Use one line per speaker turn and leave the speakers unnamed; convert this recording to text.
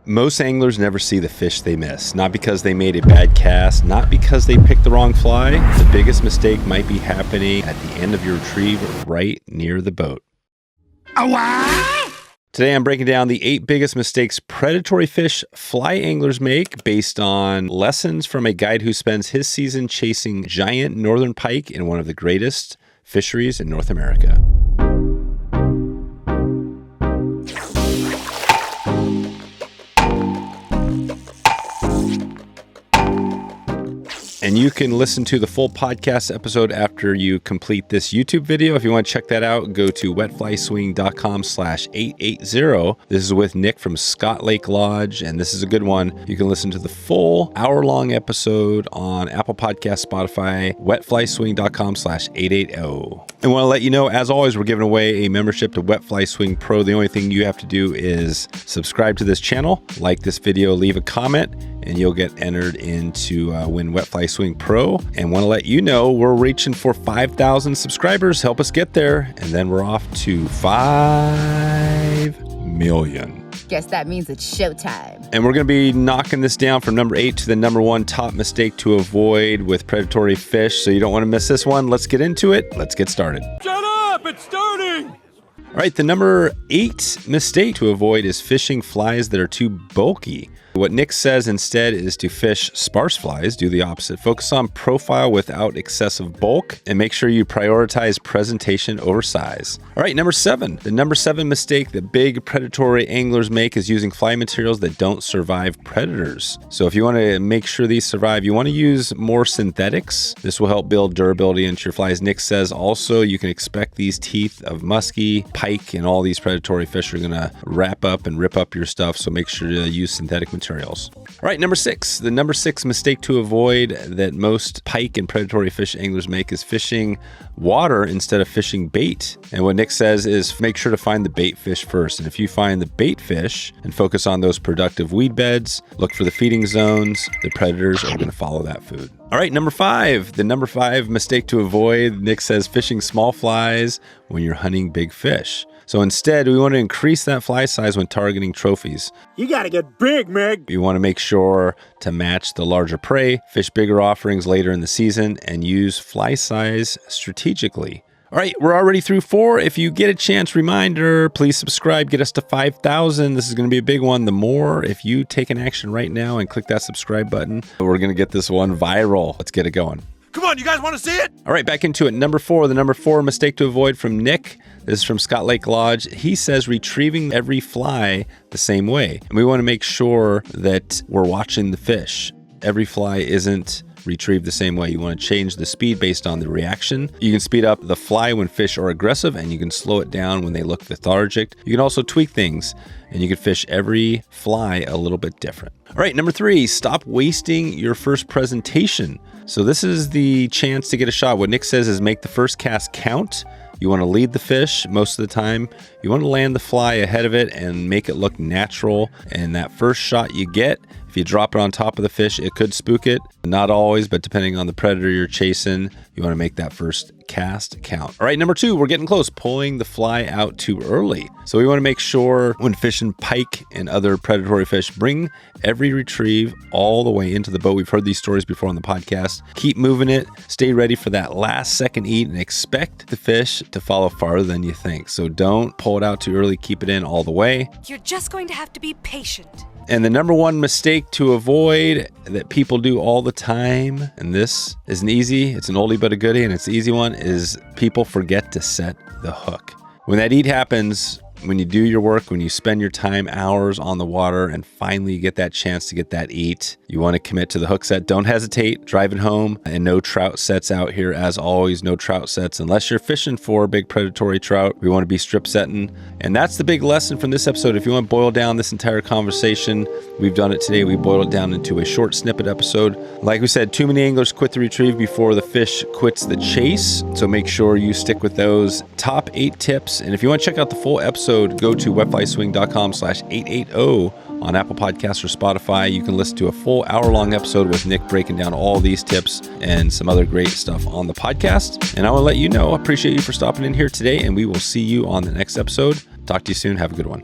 Most anglers never see the fish they miss, not because they made a bad cast, not because they picked the wrong fly. The biggest mistake might be happening at the end of your retrieve right near the boat. Today I'm breaking down the 8 biggest mistakes predatory fish fly anglers make based on lessons from a guide who spends his season chasing giant northern pike in one of the greatest fisheries in North America. And you can listen to the full podcast episode after you complete this YouTube video. If you want to check that out, go to wetflyswing.com/880. This is with Nick from Scott Lake Lodge, and this is a good one. You can listen to the full hour-long episode on Apple Podcasts, Spotify, wetflyswing.com/880. And want to let you know, as always, we're giving away a membership to Wet Fly Swing Pro. The only thing you have to do is subscribe to this channel, like this video, leave a comment, and you'll get entered into win Wet Fly Swing Pro. And want to let you know we're reaching for 5,000 subscribers. Help us get there. And then we're off to 5 million.
Guess that means it's showtime.
And we're going to be knocking this down from number 8 to the number 1 top mistake to avoid with predatory fish. So you don't want to miss this one. Let's get into it. Let's get started.
Shut up! It's starting!
All right, the number 8 mistake to avoid is fishing flies that are too bulky. What Nick says instead is to fish sparse flies. Do the opposite. Focus on profile without excessive bulk, and make sure you prioritize presentation over size. All right, number 7. The number 7 mistake that big predatory anglers make is using fly materials that don't survive predators. So if you want to make sure these survive, you want to use more synthetics. This will help build durability into your flies. Nick says also you can expect these teeth of muskie, pike, and all these predatory fish are going to wrap up and rip up your stuff. So make sure to use synthetic materials. All right, number 6. The number 6 mistake to avoid that most pike and predatory fish anglers make is fishing water instead of fishing bait. And what Nick says is make sure to find the bait fish first. And if you find the bait fish and focus on those productive weed beds, look for the feeding zones, the predators are going to follow that food. All right, number 5. The number 5 mistake to avoid, Nick says fishing small flies when you're hunting big fish. So instead, we want to increase that fly size when targeting trophies.
You gotta get big, Meg!
You want to make sure to match the larger prey, fish bigger offerings later in the season, and use fly size strategically. All right, we're already through 4. If you get a chance, reminder, please subscribe, get us to 5,000. This is going to be a big one. The more, if you take an action right now and click that subscribe button, we're going to get this one viral. Let's get it going.
Come on, you guys want to see it?
All right, back into it. Number 4, the number 4 mistake to avoid from Nick. This is from Scott Lake Lodge. He says retrieving every fly the same way. And we want to make sure that we're watching the fish. Every fly isn't retrieved the same way. You want to change the speed based on the reaction. You can speed up the fly when fish are aggressive, and you can slow it down when they look lethargic. You can also tweak things, and you can fish every fly a little bit different. All right, number 3, stop wasting your first presentation. So this is the chance to get a shot. What Nick says is make the first cast count. You want to lead the fish most of the time. You want to land the fly ahead of it and make it look natural. And that first shot you get, if you drop it on top of the fish, it could spook it. Not always, but depending on the predator you're chasing, you want to make that first cast count. All right, number 2, we're getting close, pulling the fly out too early. So we want to make sure when fishing pike and other predatory fish, bring every retrieve all the way into the boat. We've heard these stories before on the podcast. Keep moving it, stay ready for that last second eat, and expect the fish to follow farther than you think. So don't pull it out too early, keep it in all the way.
You're just going to have to be patient.
And the number 1 mistake to avoid that people do all the time, and this isn't easy, it's an oldie but a goodie, and it's the easy one, is people forget to set the hook. When that eat happens, when you do your work, when you spend your time hours on the water and finally you get that chance to get that eat, you want to commit to the hook set. Don't hesitate, drive it home, and no trout sets out here. As always, no trout sets unless you're fishing for big predatory trout. We want to be strip setting. And that's the big lesson from this episode. If you want to boil down this entire conversation, we've done it today. We boiled it down into a short snippet episode. Like we said, too many anglers quit the retrieve before the fish quits the chase. So make sure you stick with those top 8 tips. And if you want to check out the full episode, go to wetflyswing.com/880 on Apple Podcasts or Spotify. You can listen to a full hour-long episode with Nick breaking down all these tips and some other great stuff on the podcast. And I want to let you know, I appreciate you for stopping in here today, and we will see you on the next episode. Talk to you soon. Have a good one.